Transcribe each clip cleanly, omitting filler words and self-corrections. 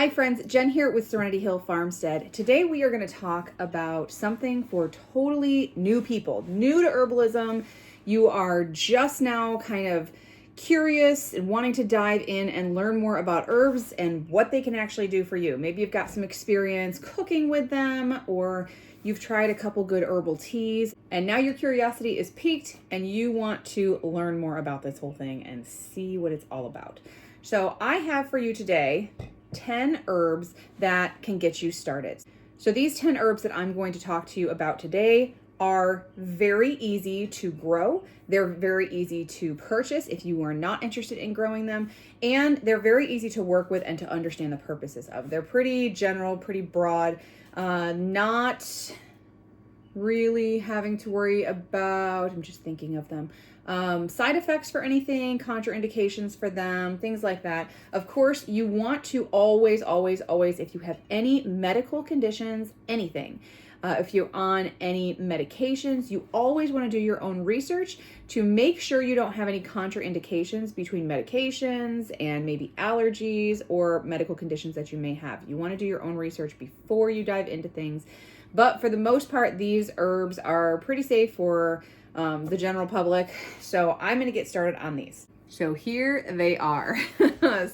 Hi friends, Jen here with Serenity Hill Farmstead. Today we are going to talk about something for totally new people, new to herbalism. You are just now kind of curious and wanting to dive in and learn more about herbs and what they can actually do for you. Maybe you've got some experience cooking with them, or you've tried a couple good herbal teas, and now your curiosity is piqued and you want to learn more about this whole thing and see what it's all about. So I have for you today 10 herbs that can get you started. So these 10 herbs that I'm going to talk to you about today are very easy to grow. They're very easy to purchase if you are not interested in growing them, and they're very easy to work with and to understand the purposes of. They're pretty general, pretty broad, not really having to worry about, I'm just thinking of them, side effects for anything, contraindications for them, things like that. Of course, you want to always, if you have any medical conditions, anything, if you're on any medications, you always want to do your own research to make sure you don't have any contraindications between medications and maybe allergies or medical conditions that you may have. You want to do your own research before you dive into things. But for the most part, these herbs are pretty safe for the general public. So I'm going to get started on these. So here they are.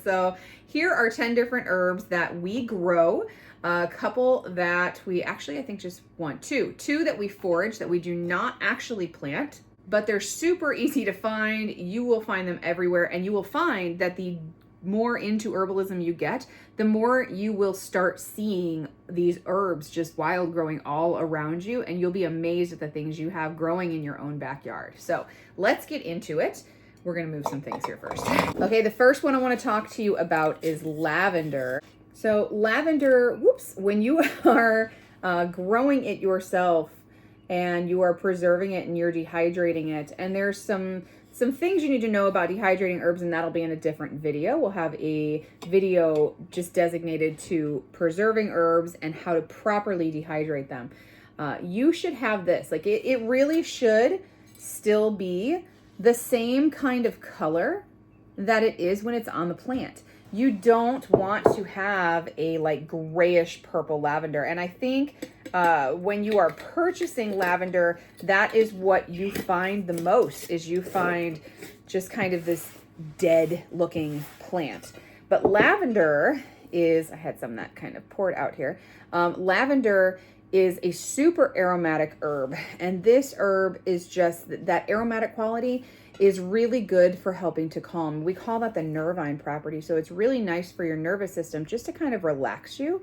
So here are 10 different herbs that we grow. A couple that we actually, I think just two that we forage that we do not actually plant, but they're super easy to find. You will find them everywhere, and you will find that the more into herbalism you get, the more you will start seeing these herbs just wild growing all around you, and you'll be amazed at the things you have growing in your own backyard. So let's get into it. We're gonna move some things here first. Okay, the first one I wanna talk to you about is lavender. So lavender, when you are growing it yourself and you are preserving it and you're dehydrating it, and there's some things you need to know about dehydrating herbs, and that'll be in a different video. We'll have a video just designated to preserving herbs and how to properly dehydrate them. You should have this. Like it really should still be the same kind of color that it is when it's on the plant. You don't want to have a like grayish purple lavender. And I think when you are purchasing lavender, that is what you find the most, is you find just kind of this dead looking plant. But lavender is, I had some that kind of poured out here. Lavender is a super aromatic herb. And this herb is just, that aromatic quality is really good for helping to calm. We call that the nervine property. So it's really nice for your nervous system just to kind of relax you.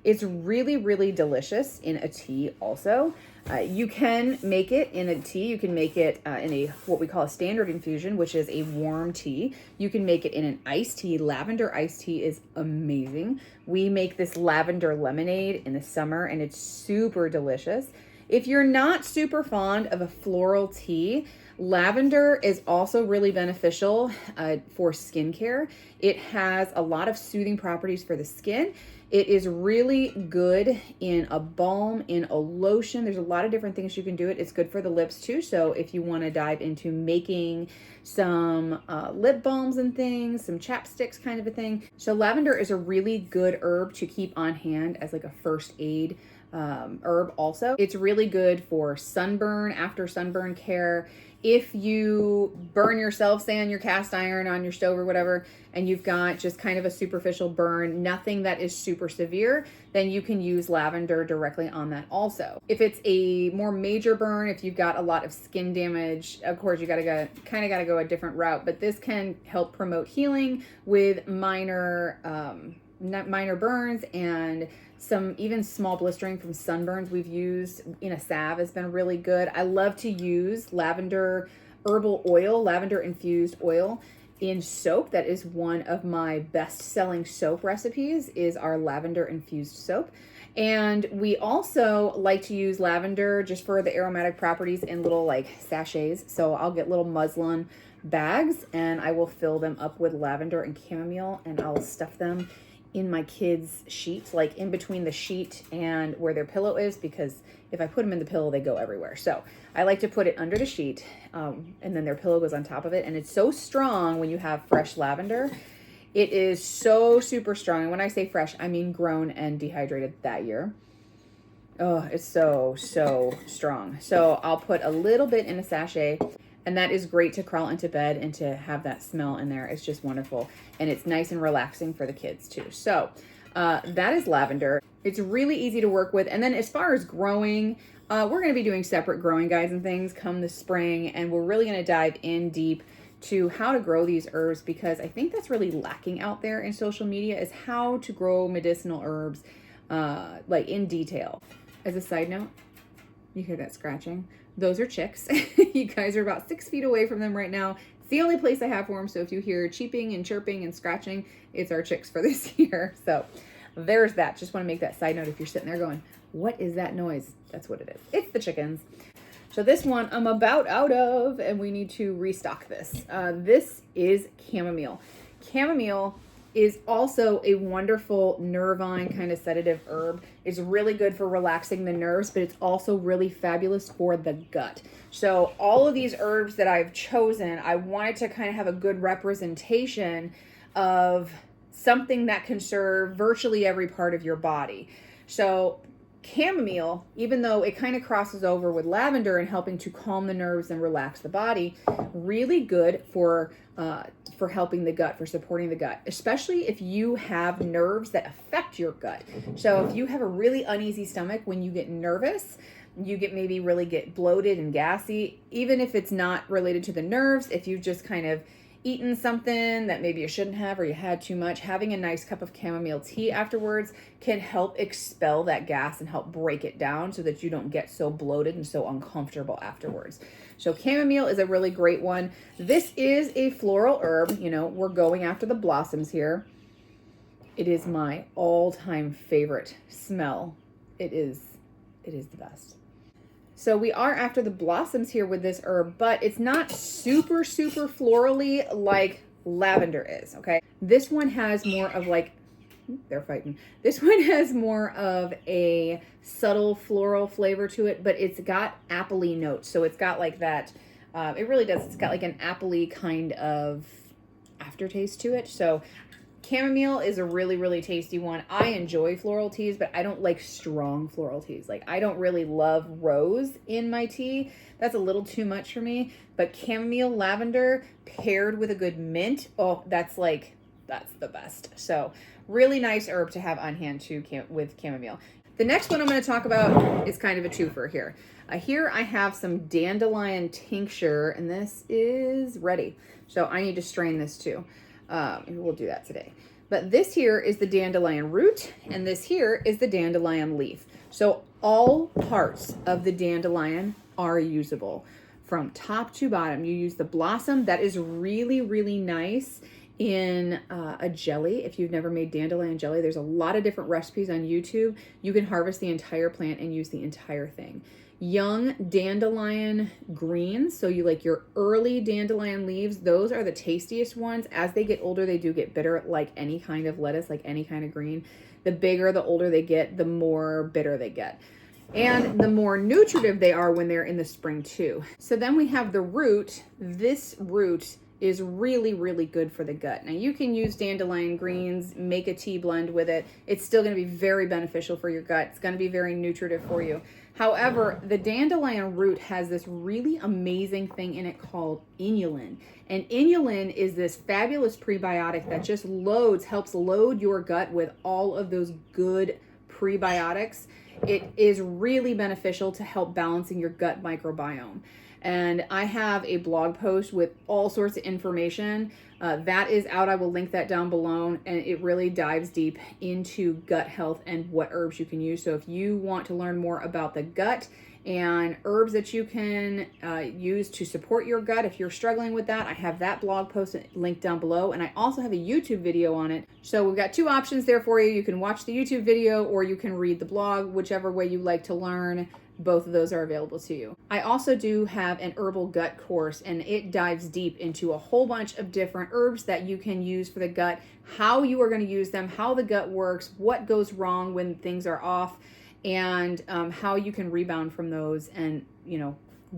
It's really, really delicious in a tea also. You can make it in a tea. You can make it in a what we call a standard infusion, which is a warm tea. You can make it in an iced tea. Lavender iced tea is amazing. We make this lavender lemonade in the summer, and it's super delicious. If you're not super fond of a floral tea, lavender is also really beneficial for skincare. It has a lot of soothing properties for the skin. It is really good in a balm, in a lotion. There's a lot of different things you can do it. It's good for the lips too. So if you want to dive into making some lip balms and things, some chapsticks kind of a thing. So lavender is a really good herb to keep on hand as like a first aid herb also. It's really good for sunburn, after sunburn care. If you burn yourself, say on your cast iron, on your stove or whatever, and you've got just kind of a superficial burn, nothing that is super severe, then you can use lavender directly on that also. If it's a more major burn, if you've got a lot of skin damage, of course you gotta go a different route, but this can help promote healing with minor burns and some even small blistering from sunburns. We've used in a salve has been really good. I love to use lavender herbal oil, lavender infused oil in soap. That is one of my best selling soap recipes, is our lavender infused soap. And we also like to use lavender just for the aromatic properties in little like sachets. So I'll get little muslin bags and I will fill them up with lavender and chamomile, and I'll stuff them in my kids' sheets, like in between the sheet and where their pillow is, because if I put them in the pillow, they go everywhere. So I like to put it under the sheet, and then their pillow goes on top of it. And it's so strong when you have fresh lavender. It is so super strong. And when I say fresh, I mean grown and dehydrated that year. Oh, it's so, so strong. So I'll put a little bit in a sachet, and that is great to crawl into bed and to have that smell in there. It's just wonderful. And it's nice and relaxing for the kids too. So that is lavender. It's really easy to work with. And then as far as growing, we're going to be doing separate growing guides and things come the spring, and we're really going to dive in deep to how to grow these herbs, because I think that's really lacking out there in social media, is how to grow medicinal herbs like in detail. As a side note, you hear that scratching? Those are chicks. You guys are about 6 feet away from them right now. It's the only place I have for them. So if you hear cheeping and chirping and scratching, it's our chicks for this year. So there's that. Just want to make that side note if you're sitting there going, what is that noise? That's what it is. It's the chickens. So this one I'm about out of, and we need to restock this. This is chamomile. Chamomile is also a wonderful nervine kind of sedative herb. It's really good for relaxing the nerves, but it's also really fabulous for the gut. So all of these herbs that I've chosen, I wanted to kind of have a good representation of something that can serve virtually every part of your body. So chamomile, even though it kind of crosses over with lavender and helping to calm the nerves and relax the body, really good for helping the gut, for supporting the gut, especially if you have nerves that affect your gut. So if you have a really uneasy stomach, when you get nervous, you get bloated and gassy, even if it's not related to the nerves, if you've just kind of eaten something that maybe you shouldn't have, or you had too much, having a nice cup of chamomile tea afterwards can help expel that gas and help break it down so that you don't get so bloated and so uncomfortable afterwards. So chamomile is a really great one. This is a floral herb. You know, we're going after the blossoms here. It is my all-time favorite smell. It is the best. So we are after the blossoms here with this herb, but it's not super, super florally like lavender is, okay? This one has more of like, they're fighting. This one has more of a subtle floral flavor to it, but it's got apple-y notes. So it's got like that, it really does. It's got like an apple-y kind of aftertaste to it. So chamomile is a really, really tasty one. I enjoy floral teas, but I don't like strong floral teas. Like, I don't really love rose in my tea. That's a little too much for me. But chamomile, lavender paired with a good mint, oh, that's the best. So really nice herb to have on hand too with chamomile. The next one I'm going to talk about is kind of a twofer here. Here I have some dandelion tincture, and this is ready. So I need to strain this too. We'll do that today. But this here is the dandelion root, and this here is the dandelion leaf. So all parts of the dandelion are usable from top to bottom. You use the blossom. That is really, really nice in a jelly. If you've never made dandelion jelly, there's a lot of different recipes on YouTube. You can harvest the entire plant and use the entire thing. Young dandelion greens, so you like your early dandelion leaves, those are the tastiest ones. As they get older, they do get bitter, like any kind of lettuce, like any kind of green. The bigger, the older they get, the more bitter they get. And the more nutritive they are when they're in the spring too. So then we have the root. This root is really, really good for the gut. Now you can use dandelion greens, make a tea blend with it. It's still gonna be very beneficial for your gut. It's gonna be very nutritive for you. However, the dandelion root has this really amazing thing in it called inulin. And inulin is this fabulous prebiotic that just helps load your gut with all of those good prebiotics. It is really beneficial to help balancing your gut microbiome. And I have a blog post with all sorts of information that is out. I will link that down below, and it really dives deep into gut health and what herbs you can use. So if you want to learn more about the gut and herbs that you can use to support your gut, if you're struggling with that, I have that blog post linked down below, and I also have a YouTube video on it. So we've got two options there for you. You can watch the YouTube video or you can read the blog, whichever way you like to learn. Both of those are available to you. I also do have an herbal gut course, and it dives deep into a whole bunch of different herbs that you can use for the gut, how you are going to use them, how the gut works, what goes wrong when things are off, and how you can rebound from those and,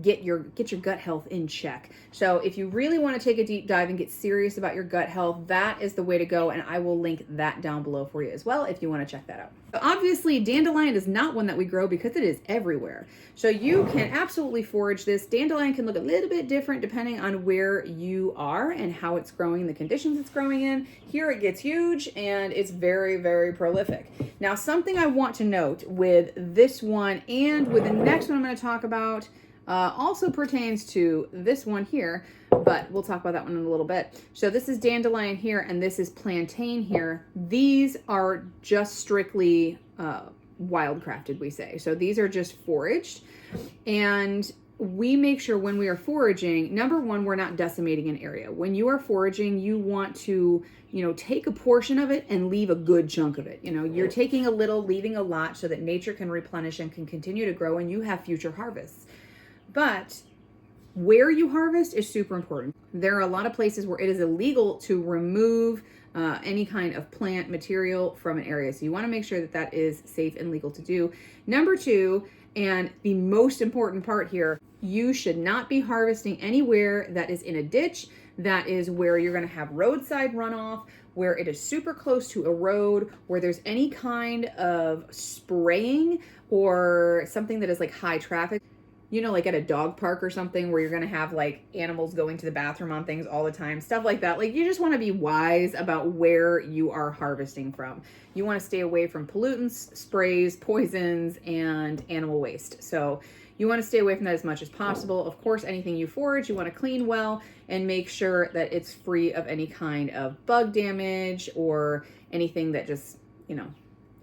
get your gut health in check. So if you really want to take a deep dive and get serious about your gut health, that is the way to go, and I will link that down below for you as well if you want to check that out. So obviously, dandelion is not one that we grow because it is everywhere. So you can absolutely forage this. Dandelion can look a little bit different depending on where you are and how it's growing, the conditions it's growing in. Here it gets huge and it's very, very prolific. Now, something I want to note with this one and with the next one I'm going to talk about also pertains to this one here, but we'll talk about that one in a little bit. So this is dandelion here, and this is plantain here. These are just strictly wildcrafted, we say. So these are just foraged, and we make sure when we are foraging, number one, we're not decimating an area. When you are foraging, you want to, take a portion of it and leave a good chunk of it. You're taking a little, leaving a lot so that nature can replenish and can continue to grow and you have future harvests. But where you harvest is super important. There are a lot of places where it is illegal to remove any kind of plant material from an area. So you want to make sure that that is safe and legal to do. Number two, and the most important part here, you should not be harvesting anywhere that is in a ditch, that is where you're going to have roadside runoff, where it is super close to a road, where there's any kind of spraying or something that is like high traffic. Like at a dog park or something where you're going to have like animals going to the bathroom on things all the time, stuff like that. Like you just want to be wise about where you are harvesting from. You want to stay away from pollutants, sprays, poisons, and animal waste. So you want to stay away from that as much as possible. Of course, anything you forage, you want to clean well and make sure that it's free of any kind of bug damage or anything that just,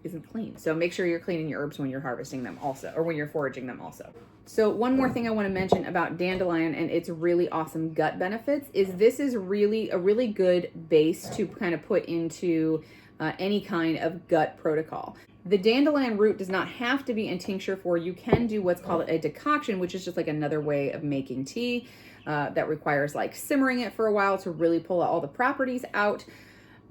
isn't clean. So make sure you're cleaning your herbs when you're harvesting them also, or when you're foraging them also. So one more thing I want to mention about dandelion and its really awesome gut benefits is this is really a really good base to kind of put into any kind of gut protocol. The dandelion root does not have to be in tincture form. You can do what's called a decoction, which is just like another way of making tea that requires like simmering it for a while to really pull all the properties out.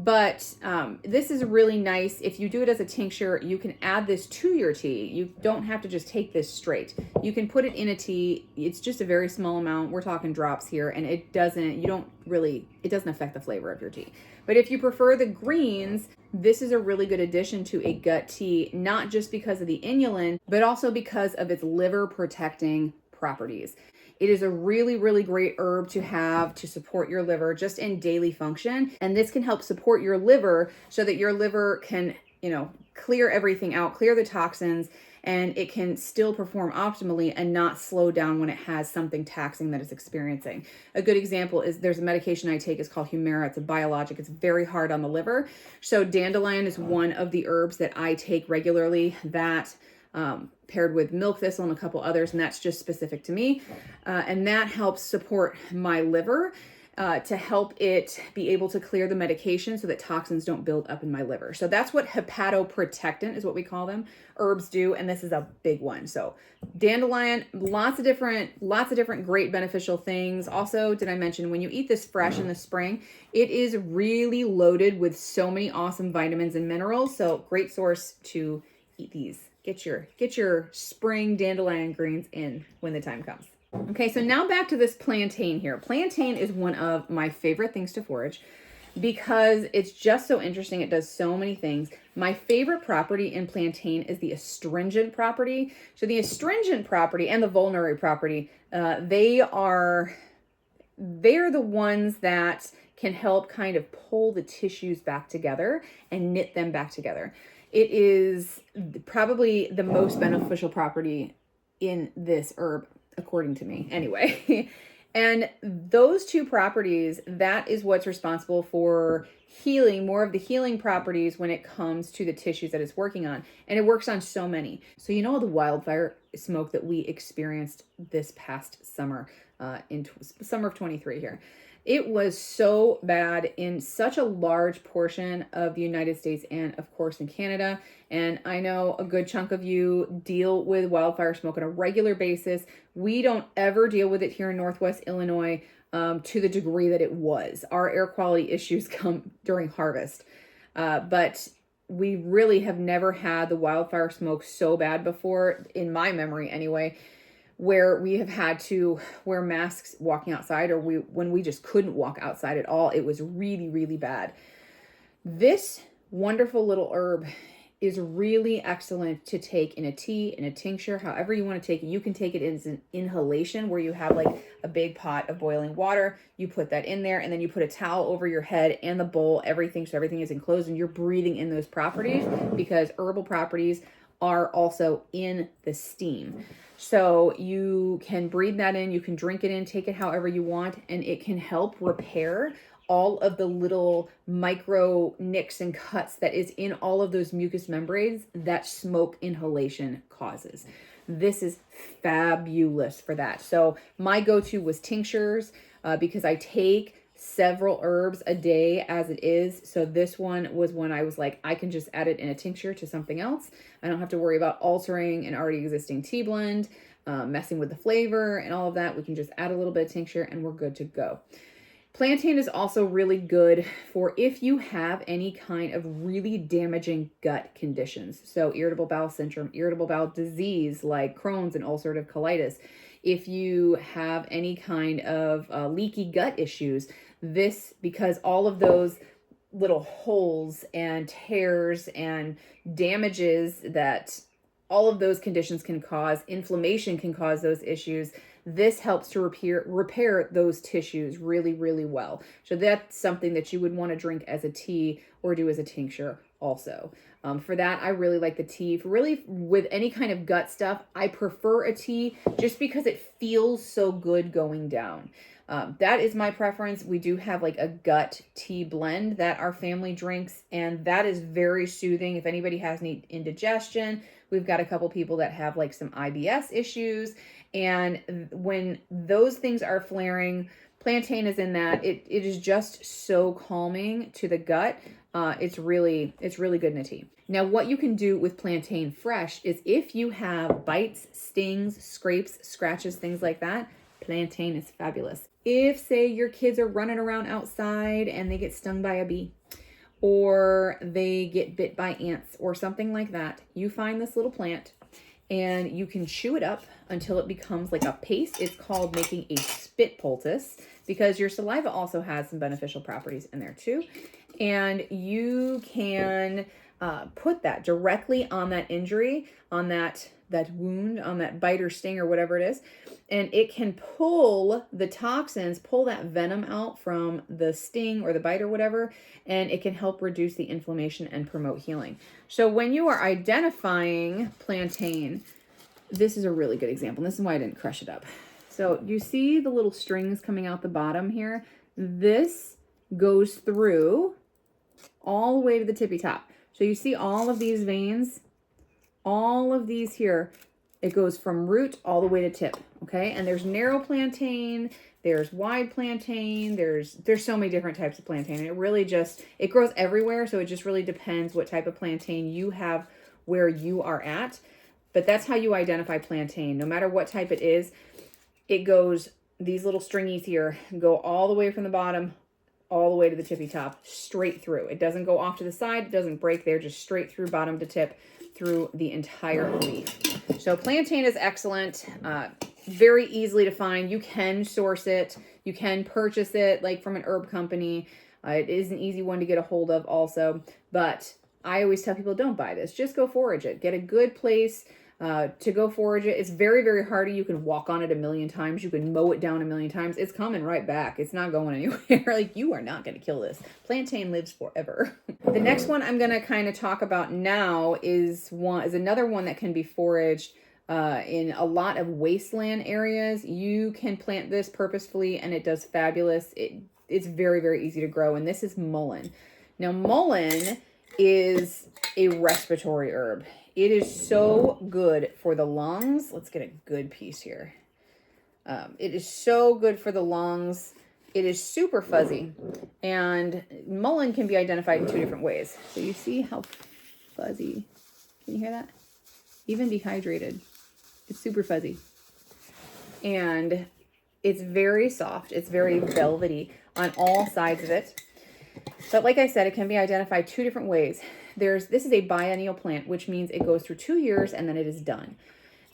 But this is really nice. If you do it as a tincture, you can add this to your tea. You don't have to just take this straight. You can put it in a tea. It's just a very small amount. We're talking drops here, and it doesn't affect the flavor of your tea. But if you prefer the greens, this is a really good addition to a gut tea, not just because of the inulin, but also because of its liver protecting properties. It is a really, really great herb to have to support your liver just in daily function. And this can help support your liver so that your liver can, clear everything out, clear the toxins, and it can still perform optimally and not slow down when it has something taxing that it's experiencing. A good example is there's a medication I take, it's called Humira. It's a biologic. It's very hard on the liver. So dandelion is one of the herbs that I take regularly that paired with milk thistle and a couple others, and that's just specific to me. And that helps support my liver to help it be able to clear the medication so that toxins don't build up in my liver. So that's what hepatoprotectant is what we call them. Herbs do, and this is a big one. So dandelion, lots of different great beneficial things. Also, did I mention when you eat this fresh in the spring, it is really loaded with so many awesome vitamins and minerals. So great source to eat these. Get your spring dandelion greens in when the time comes. Okay, so now back to this plantain here. Plantain is one of my favorite things to forage because it's just so interesting. It does so many things. My favorite property in plantain is the astringent property. So the astringent property and the vulnerary property, they are the ones that can help kind of pull the tissues back together and knit them back together. It is probably the most beneficial property in this herb, according to me, anyway. And those two properties, that is what's responsible for healing, more of the healing properties when it comes to the tissues that it's working on. And it works on so many. So the wildfire smoke that we experienced this past summer, in summer of 23 here. It was so bad in such a large portion of the United States and, of course, in Canada. And I know a good chunk of you deal with wildfire smoke on a regular basis. We don't ever deal with it here in Northwest Illinois to the degree that it was. Our air quality issues come during harvest. But we really have never had the wildfire smoke so bad before, in my memory anyway. where we have had to wear masks walking outside, or when we just couldn't walk outside at all. It was really, really bad. This wonderful little herb is really excellent to take in a tea, in a tincture, however you want to take it. You can take it as an inhalation where you have like a big pot of boiling water. You put that in there and then you put a towel over your head and the bowl, everything. So everything is enclosed and you're breathing in those properties, because herbal properties are also in the steam. So you can breathe that in, you can drink it in, take it however you want, and it can help repair all of the little micro nicks and cuts that is in all of those mucous membranes that smoke inhalation causes. This is fabulous for that. So my go-to was tinctures because I take several herbs a day as it is. So this one was when I was like, I can just add it in a tincture to something else. I don't have to worry about altering an already existing tea blend, messing with the flavor and all of that. We can just add a little bit of tincture and we're good to go. Plantain is also really good for if you have any kind of really damaging gut conditions. So irritable bowel syndrome, irritable bowel disease like Crohn's and ulcerative colitis. If you have any kind of leaky gut issues, because all of those little holes and tears and damages that all of those conditions can cause, inflammation can cause those issues. This helps to repair those tissues really, really well. So that's something that you would want to drink as a tea or do as a tincture also. For that, I really like the tea. For really, with any kind of gut stuff, I prefer a tea just because it feels so good going down. That is my preference. We do have like a gut tea blend that our family drinks, and that is very soothing. If anybody has any indigestion, we've got a couple people that have like some IBS issues. And when those things are flaring, plantain is in that. It is just so calming to the gut. It's really good in a tea. Now, what you can do with plantain fresh is if you have bites, stings, scrapes, scratches, things like that, plantain is fabulous. If, say, your kids are running around outside and they get stung by a bee, or they get bit by ants or something like that, you find this little plant and you can chew it up until it becomes like a paste. It's called making a spit poultice because your saliva also has some beneficial properties in there too. And you can put that directly on that injury, on that wound, on that bite or sting or whatever it is. And it can pull the toxins, pull that venom out from the sting or the bite or whatever, and it can help reduce the inflammation and promote healing. So when you are identifying plantain, this is a really good example. This is why I didn't crush it up. So you see the little strings coming out the bottom here? This goes through all the way to the tippy top. So you see all of these veins, all of these here, it goes from root all the way to tip, okay? And there's narrow plantain, there's wide plantain, there's so many different types of plantain. And it grows everywhere, so it just really depends what type of plantain you have where you are at. But that's how you identify plantain. No matter what type it is, it goes, these little stringies here go all the way from the bottom, all the way to the tippy top, straight through. It doesn't go off to the side, it doesn't break there, just straight through bottom to tip, through the entire leaf. So plantain is excellent, very easily to find. You can source it, you can purchase it like from an herb company. It is an easy one to get a hold of also, but I always tell people don't buy this, just go forage it. Get a good place to go forage it. It's very, very hardy. You can walk on it a million times. You can mow it down a million times. It's coming right back. It's not going anywhere. Like, you are not going to kill this. Plantain lives forever. The next one I'm going to kind of talk about now is another one that can be foraged in a lot of wasteland areas. You can plant this purposefully and it does fabulous. It's very, very easy to grow. And this is mullein. Now, mullein is a respiratory herb. It is so good for the lungs. Let's get a good piece here. It is so good for the lungs. It is super fuzzy. And mullein can be identified in two different ways. So you see how fuzzy. Can you hear that? Even dehydrated. It's super fuzzy. And it's very soft. It's very velvety on all sides of it. But like I said, it can be identified two different ways. This is a biennial plant, which means it goes through 2 years and then it is done.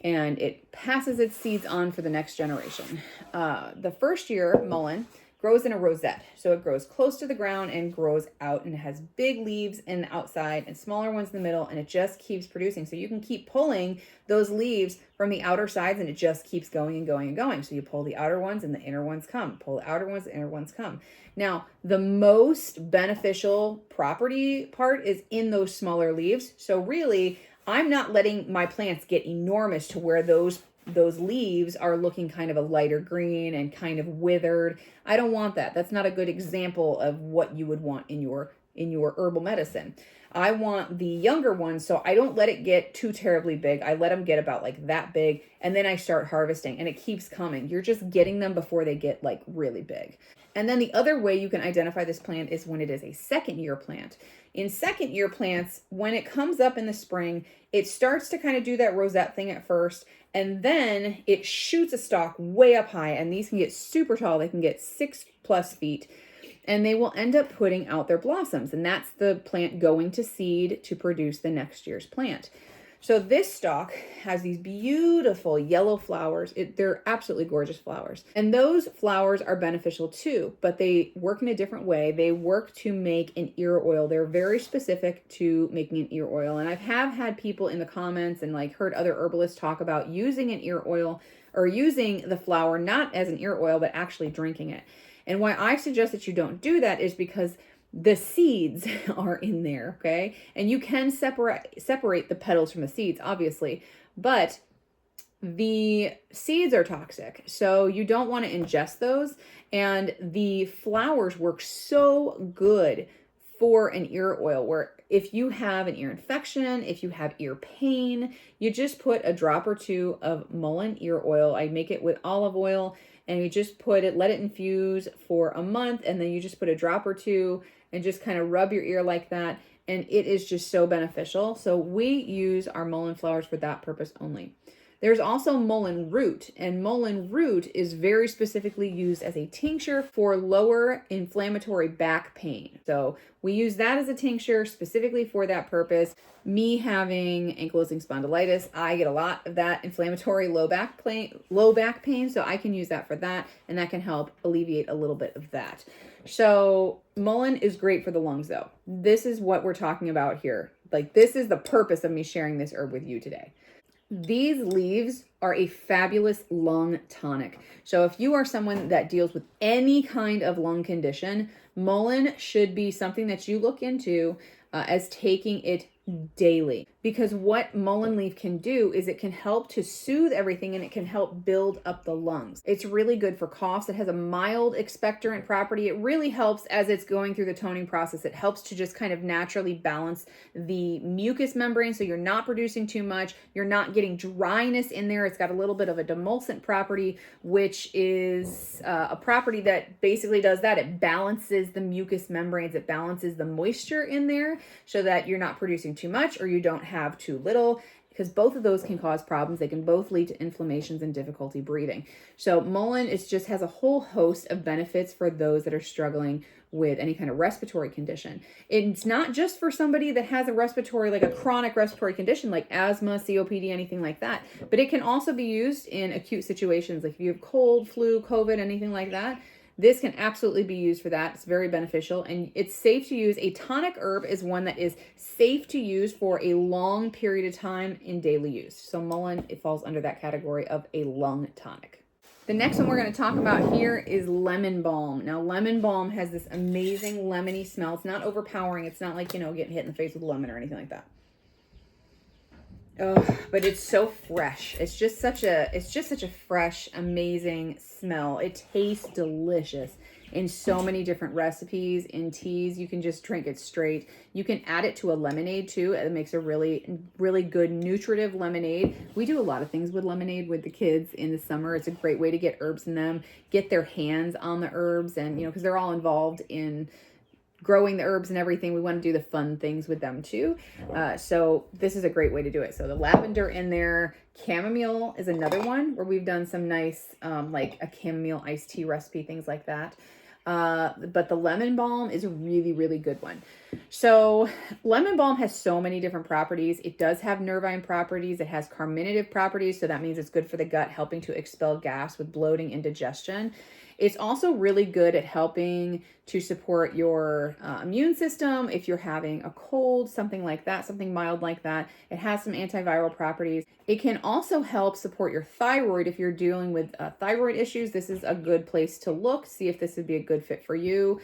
and it passes its seeds on for the next generation. The first year mullein grows in a rosette. So it grows close to the ground and grows out, and it has big leaves in the outside and smaller ones in the middle, and it just keeps producing. So you can keep pulling those leaves from the outer sides, and it just keeps going and going and going. So you pull the outer ones and the inner ones come. Pull the outer ones, the inner ones come. Now, the most beneficial property part is in those smaller leaves. So really, I'm not letting my plants get enormous to where those leaves are looking kind of a lighter green and kind of withered. I don't want that. That's not a good example of what you would want in your herbal medicine. I want the younger ones, so I don't let it get too terribly big. I let them get about like that big, and then I start harvesting, and it keeps coming. You're just getting them before they get like really big. And then the other way you can identify this plant is when it is a second year plant. In second year plants, when it comes up in the spring, it starts to kind of do that rosette thing at first, and then it shoots a stalk way up high, and these can get super tall. They can get 6+ feet, and they will end up putting out their blossoms, and that's the plant going to seed to produce the next year's plant. So this stalk has these beautiful yellow flowers. They're absolutely gorgeous flowers. And those flowers are beneficial too, but they work in a different way. They work to make an ear oil. They're very specific to making an ear oil. And I have had people in the comments and like heard other herbalists talk about using an ear oil or using the flower not as an ear oil, but actually drinking it. And why I suggest that you don't do that is because the seeds are in there, okay? And you can separate the petals from the seeds, obviously, but the seeds are toxic, so you don't want to ingest those. And the flowers work so good for an ear oil, where if you have an ear infection, if you have ear pain, you just put a drop or two of Mullen ear oil. I make it with olive oil, and you just put it, let it infuse for a month, and then you just put a drop or two and just kind of rub your ear like that, and it is just so beneficial. So we use our mullein flowers for that purpose only. There's also mullein root, and mullein root is very specifically used as a tincture for lower inflammatory back pain. So we use that as a tincture specifically for that purpose. Me having ankylosing spondylitis, I get a lot of that inflammatory low back pain, so I can use that for that, and that can help alleviate a little bit of that. So mullein is great for the lungs though. This is what we're talking about here. Like, this is the purpose of me sharing this herb with you today. These leaves are a fabulous lung tonic. So if you are someone that deals with any kind of lung condition, mullein should be something that you look into as taking it daily. Because what mullein leaf can do is it can help to soothe everything, and it can help build up the lungs. It's really good for coughs. It has a mild expectorant property. It really helps as it's going through the toning process. It helps to just kind of naturally balance the mucous membrane, so you're not producing too much. You're not getting dryness in there. It's got a little bit of a demulcent property, which is a property that basically does that. It balances the mucous membranes. It balances the moisture in there so that you're not producing too much or you don't have too little, because both of those can cause problems. They can both lead to inflammations and difficulty breathing. So mullein just has a whole host of benefits for those that are struggling with any kind of respiratory condition. It's not just for somebody that has a respiratory, like a chronic respiratory condition like asthma, COPD, anything like that, but it can also be used in acute situations like if you have cold, flu, COVID, anything like that. This can absolutely be used for that. It's very beneficial, and it's safe to use. A tonic herb is one that is safe to use for a long period of time in daily use. So mullein, it falls under that category of a lung tonic. The next one we're going to talk about here is lemon balm. Now, lemon balm has this amazing lemony smell. It's not overpowering. It's not like, getting hit in the face with a lemon or anything like that. Oh, but it's so fresh. It's just such a fresh, amazing smell. It tastes delicious in so many different recipes. In teas, you can just drink it straight. You can add it to a lemonade too. It makes a really, really good nutritive lemonade. We do a lot of things with lemonade with the kids in the summer. It's a great way to get herbs in them, get their hands on the herbs, and because they're all involved in growing the herbs and everything, we want to do the fun things with them too. So this is a great way to do it. So the lavender in there, chamomile is another one where we've done some nice, like a chamomile iced tea recipe, things like that. But the lemon balm is a really, really good one. So lemon balm has so many different properties. It does have nervine properties. It has carminative properties. So that means it's good for the gut, helping to expel gas with bloating and digestion. It's also really good at helping to support your immune system. If you're having a cold, something like that, something mild like that, it has some antiviral properties. It can also help support your thyroid. If you're dealing with thyroid issues, this is a good place to look, see if this would be a good fit for you.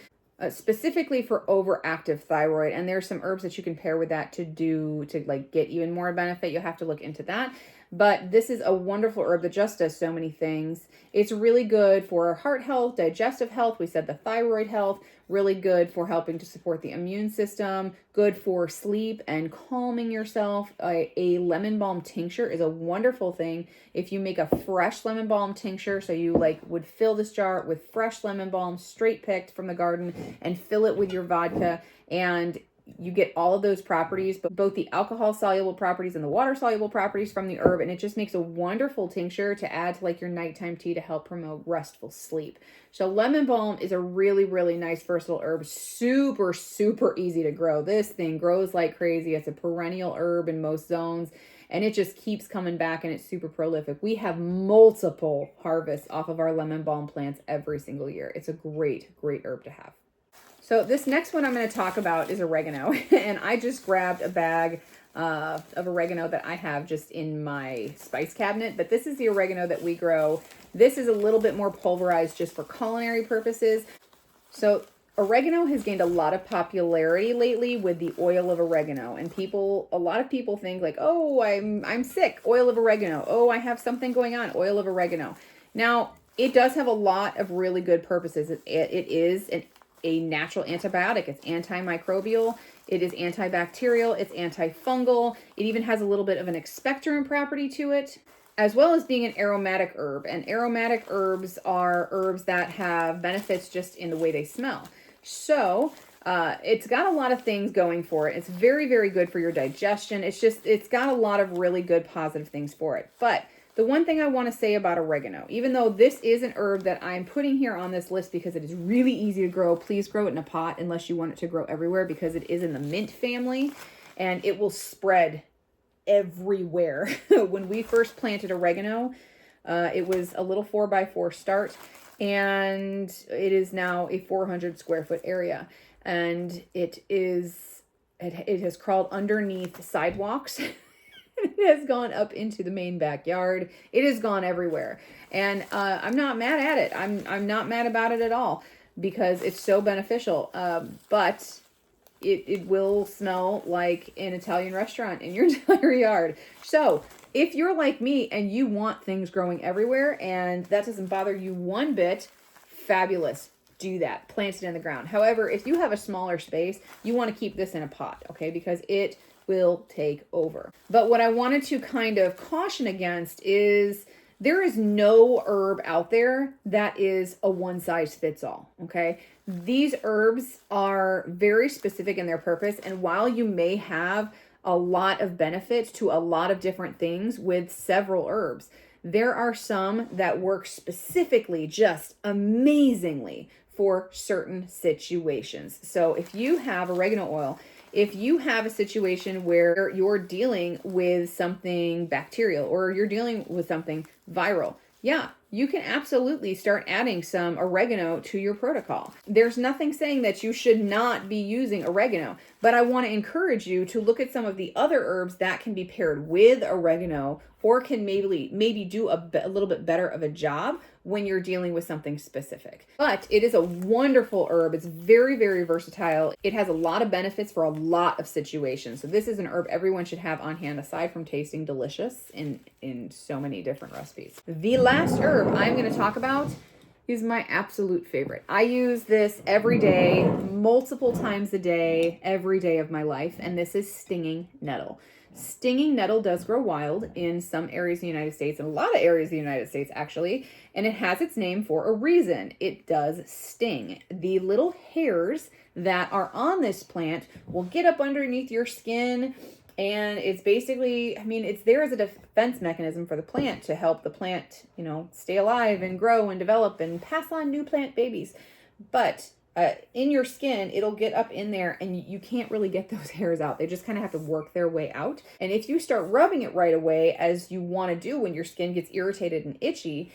Specifically for overactive thyroid, and there's some herbs that you can pair with that to like get even more benefit. You'll have to look into that, but this is a wonderful herb that just does so many things. It's really good for heart health, digestive health, we said the thyroid health, really good for helping to support the immune system, good for sleep and calming yourself. A lemon balm tincture is a wonderful thing. If you make a fresh lemon balm tincture, so you like would fill this jar with fresh lemon balm straight picked from the garden and fill it with your vodka, and you get all of those properties, but both the alcohol soluble properties and the water soluble properties from the herb, and it just makes a wonderful tincture to add to like your nighttime tea to help promote restful sleep. So lemon balm is a really, really nice versatile herb. Super, super easy to grow. This thing grows like crazy. It's a perennial herb in most zones, and it just keeps coming back, and it's super prolific. We have multiple harvests off of our lemon balm plants every single year. It's a great, great herb to have. So this next one I'm going to talk about is oregano, and I just grabbed a bag of oregano that I have just in my spice cabinet, but this is the oregano that we grow. This is a little bit more pulverized just for culinary purposes. So oregano has gained a lot of popularity lately with the oil of oregano, and a lot of people think like, oh, I'm sick, oil of oregano. Oh, I have something going on, oil of oregano. Now, it does have a lot of really good purposes. It is a natural antibiotic. It's antimicrobial, it is antibacterial, it's antifungal. It even has a little bit of an expectorant property to it, as well as being an aromatic herb. And aromatic herbs are herbs that have benefits just in the way they smell. So it's got a lot of things going for it. It's very, very good for your digestion. It's got a lot of really good positive things for it. But the one thing I want to say about oregano, even though this is an herb that I'm putting here on this list because it is really easy to grow, please grow it in a pot unless you want it to grow everywhere, because it is in the mint family and it will spread everywhere. When we first planted oregano, it was a little 4x4 start, and it is now a 400 square foot area, and it has crawled underneath sidewalks. It has gone up into the main backyard. It has gone everywhere. And I'm not mad at it. I'm not mad about it at all, because it's so beneficial. But it will smell like an Italian restaurant in your entire yard. So if you're like me and you want things growing everywhere and that doesn't bother you one bit, fabulous. Do that. Plant it in the ground. However, if you have a smaller space, you want to keep this in a pot, okay? Because it will take over. But what I wanted to kind of caution against is there is no herb out there that is a one size fits all, okay? These herbs are very specific in their purpose, and while you may have a lot of benefits to a lot of different things with several herbs, there are some that work specifically just amazingly for certain situations. So if you have oregano oil, if you have a situation where you're dealing with something bacterial or you're dealing with something viral, yeah, you can absolutely start adding some oregano to your protocol. There's nothing saying that you should not be using oregano, but I want to encourage you to look at some of the other herbs that can be paired with oregano, or can maybe do a little bit better of a job when you're dealing with something specific. But it is a wonderful herb. It's very, very versatile. It has a lot of benefits for a lot of situations. So this is an herb everyone should have on hand, aside from tasting delicious in so many different recipes. The last herb I'm going to talk about is my absolute favorite. I use this every day, multiple times a day, every day of my life, and this is stinging nettle. Stinging nettle does grow wild in some areas of the United States, and a lot of areas of the United States actually, and it has its name for a reason. It does sting. The little hairs that are on this plant will get up underneath your skin, and it's basically, it's there as a defense mechanism for the plant to help the plant, stay alive and grow and develop and pass on new plant babies. But in your skin, it'll get up in there and you can't really get those hairs out. They just kind of have to work their way out. And if you start rubbing it right away, as you want to do when your skin gets irritated and itchy,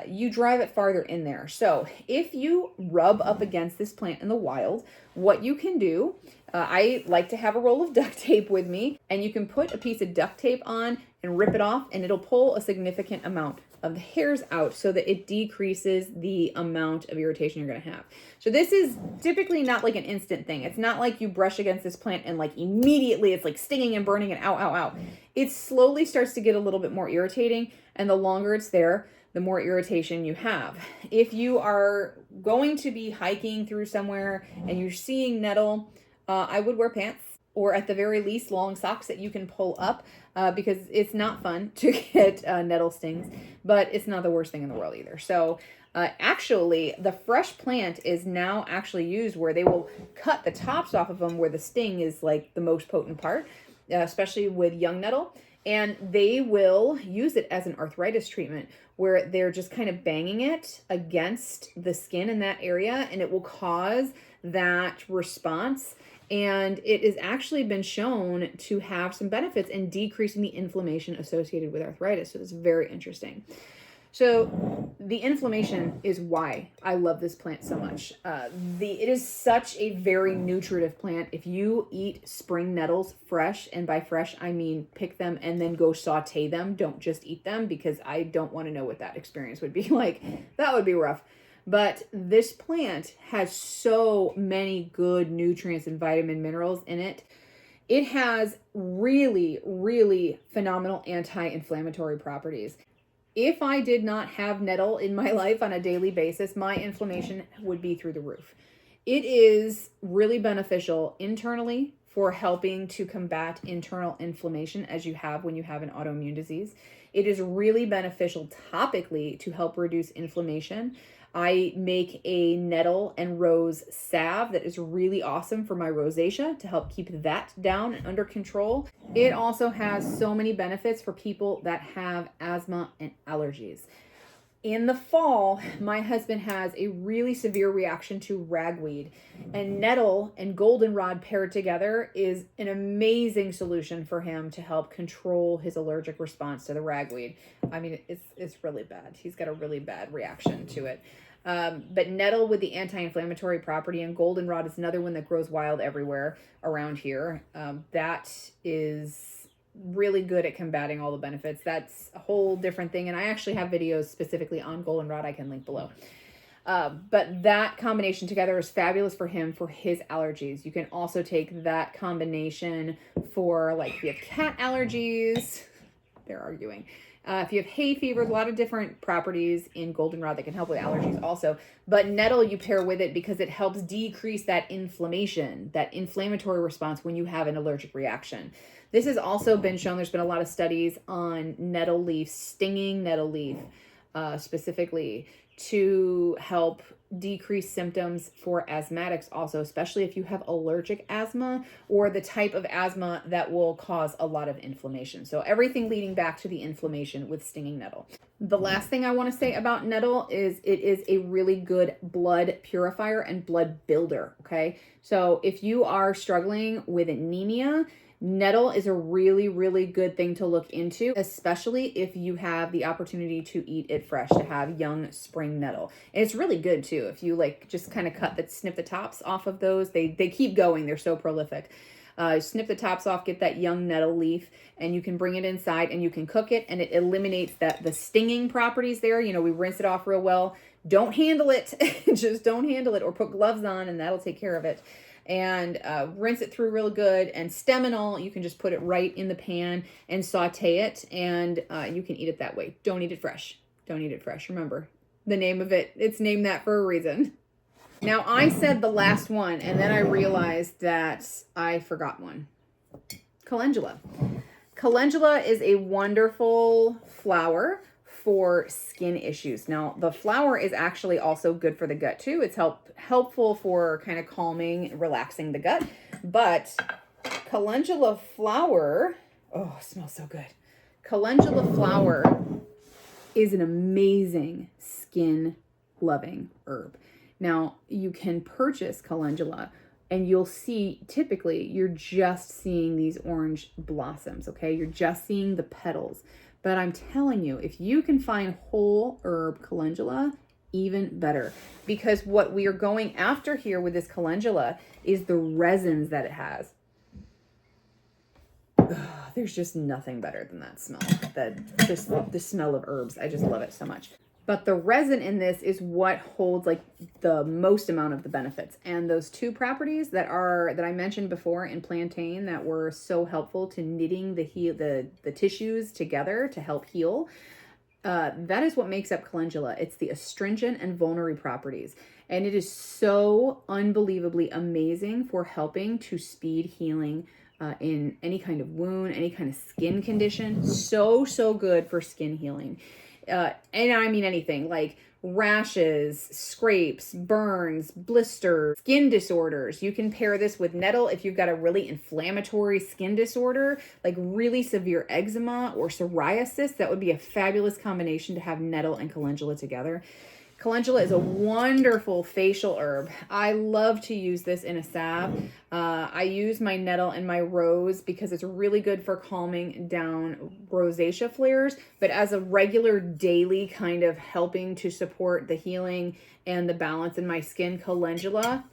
you drive it farther in there. So if you rub up against this plant in the wild, what you can do, I like to have a roll of duct tape with me, and you can put a piece of duct tape on and rip it off, and it'll pull a significant amount of the hairs out so that it decreases the amount of irritation you're going to have. So this is typically not like an instant thing. It's not like you brush against this plant and like immediately it's like stinging and burning and ow. It slowly starts to get a little bit more irritating, and the longer it's there, the more irritation you have. If you are going to be hiking through somewhere and you're seeing nettle, I would wear pants, or at the very least long socks that you can pull up, because it's not fun to get nettle stings, but it's not the worst thing in the world either. So actually, the fresh plant is now actually used where they will cut the tops off of them where the sting is like the most potent part, especially with young nettle. And they will use it as an arthritis treatment where they're just kind of banging it against the skin in that area, and it will cause that response. And it has actually been shown to have some benefits in decreasing the inflammation associated with arthritis. So it's very interesting. So the inflammation is why I love this plant so much. It is such a very nutritive plant. If you eat spring nettles fresh, and by fresh I mean pick them and then go saute them, don't just eat them, because I don't want to know what that experience would be like. That would be rough. But this plant has so many good nutrients and vitamin minerals in it. It has really, really phenomenal anti-inflammatory properties. If I did not have nettle in my life on a daily basis, my inflammation would be through the roof. It is really beneficial internally for helping to combat internal inflammation as you have when you have an autoimmune disease. It is really beneficial topically to help reduce inflammation. I make a nettle and rose salve that is really awesome for my rosacea to help keep that down and under control. It also has so many benefits for people that have asthma and allergies. In the fall, my husband has a really severe reaction to ragweed, and nettle and goldenrod paired together is an amazing solution for him to help control his allergic response to the ragweed. I mean, it's really bad. He's got a really bad reaction to it. But nettle with the anti-inflammatory property, and goldenrod is another one that grows wild everywhere around here. That is really good at combating all the benefits. That's a whole different thing, and I actually have videos specifically on goldenrod I can link below. But that combination together is fabulous for him for his allergies. You can also take that combination for, like, if you have cat allergies, they're arguing. If you have hay fever, a lot of different properties in goldenrod that can help with allergies also. But nettle you pair with it because it helps decrease that inflammation, that inflammatory response when you have an allergic reaction. This has also been shown, there's been a lot of studies on nettle leaf, stinging nettle leaf specifically, to help decrease symptoms for asthmatics also, especially if you have allergic asthma or the type of asthma that will cause a lot of inflammation. So everything leading back to the inflammation with stinging nettle. The last thing I want to say about nettle is it is a really good blood purifier and blood builder, okay? So if you are struggling with anemia, nettle is a really, really good thing to look into, especially if you have the opportunity to eat it fresh, to have young spring nettle. And it's really good too. If you like just kind of snip the tops off of those, they keep going. They're so prolific. Snip the tops off, get that young nettle leaf, and you can bring it inside and you can cook it, and it eliminates the stinging properties there. You know, we rinse it off real well. Don't handle it. Just don't handle it, or put gloves on and that'll take care of it. And rinse it through real good, and stem and all, you can just put it right in the pan and saute it, and you can eat it that way. Don't eat it fresh. Don't eat it fresh. Remember, the name of it, it's named that for a reason. Now, I said the last one, and then I realized that I forgot one. Calendula. Calendula is a wonderful flower for skin issues. Now, the flower is actually also good for the gut too. It's helpful for kind of calming and relaxing the gut. But calendula flower, oh, it smells so good. Calendula flower is an amazing skin loving herb. Now, you can purchase calendula and you'll see, typically, you're just seeing these orange blossoms, okay? You're just seeing the petals. But I'm telling you, if you can find whole herb calendula, even better. Because what we are going after here with this calendula is the resins that it has. Ugh, there's just nothing better than that smell. Just the smell of herbs. I just love it so much. But the resin in this is what holds like the most amount of the benefits. And those two properties that I mentioned before in plantain that were so helpful to knitting the tissues together to help heal, that is what makes up calendula. It's the astringent and vulnerary properties. And it is so unbelievably amazing for helping to speed healing in any kind of wound, any kind of skin condition. So good for skin healing. And I mean anything like rashes, scrapes, burns, blisters, skin disorders. You can pair this with nettle if you've got a really inflammatory skin disorder, like really severe eczema or psoriasis. That would be a fabulous combination to have nettle and calendula together. Calendula is a wonderful facial herb. I love to use this in a salve. I use my nettle and my rose because it's really good for calming down rosacea flares, but as a regular daily kind of helping to support the healing and the balance in my skin, calendula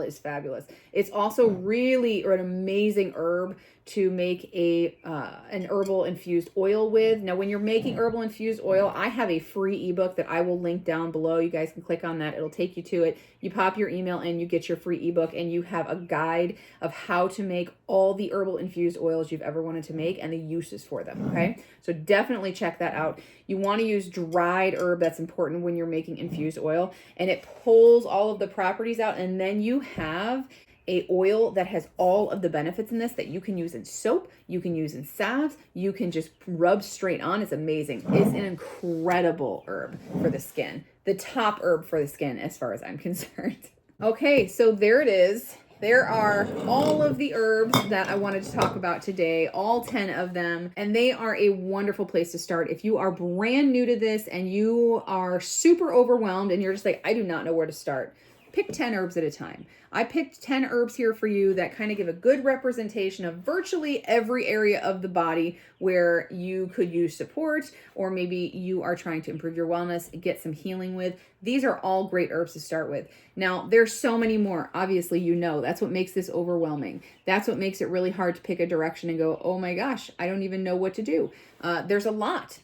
is fabulous. It's also really an amazing herb to make an herbal infused oil with. Now, when you're making herbal infused oil, I have a free ebook that I will link down below. You guys can click on that. It'll take you to it. You pop your email in, you get your free ebook, and you have a guide of how to make all the herbal infused oils you've ever wanted to make and the uses for them, okay? So definitely check that out. You want to use dried herb. That's important when you're making infused oil, and it pulls all of the properties out, and then you have a oil that has all of the benefits in this that you can use in soap, you can use in salves, you can just rub straight on. It's amazing. It's an incredible herb for the skin. The top herb for the skin as far as I'm concerned. Okay, so there it is. There are all of the herbs that I wanted to talk about today, all 10 of them, and they are a wonderful place to start. If you are brand new to this and you are super overwhelmed and you're just like, I do not know where to start, pick 10 herbs at a time. I picked 10 herbs here for you that kind of give a good representation of virtually every area of the body where you could use support, or maybe you are trying to improve your wellness and get some healing with. These are all great herbs to start with. Now, there's so many more. Obviously, you know, that's what makes this overwhelming. That's what makes it really hard to pick a direction and go, oh my gosh, I don't even know what to do. There's a lot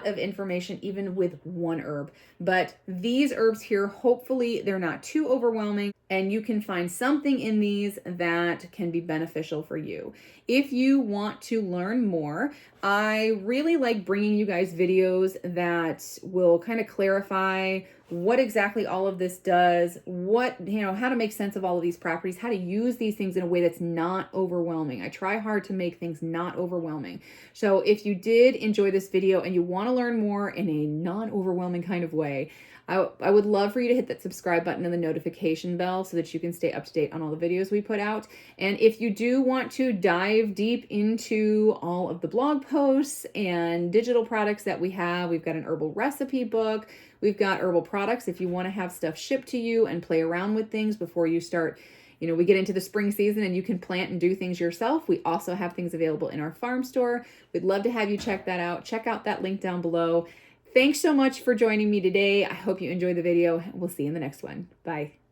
of information even with one herb, but these herbs here, hopefully they're not too overwhelming and you can find something in these that can be beneficial for you. If you want to learn more, I really like bringing you guys videos that will kind of clarify what exactly all of this does, how to make sense of all of these properties, how to use these things in a way that's not overwhelming. I try hard to make things not overwhelming. So if you did enjoy this video and you want to learn more in a non-overwhelming kind of way, I would love for you to hit that subscribe button and the notification bell so that you can stay up to date on all the videos we put out. And if you do want to dive deep into all of the blog posts and digital products that we have, we've got an herbal recipe book. We've got herbal products if you want to have stuff shipped to you and play around with things before you start. We get into the spring season and you can plant and do things yourself. We also have things available in our farm store. We'd love to have you check that out. Check out that link down below. Thanks so much for joining me today. I hope you enjoyed the video. We'll see you in the next one. Bye.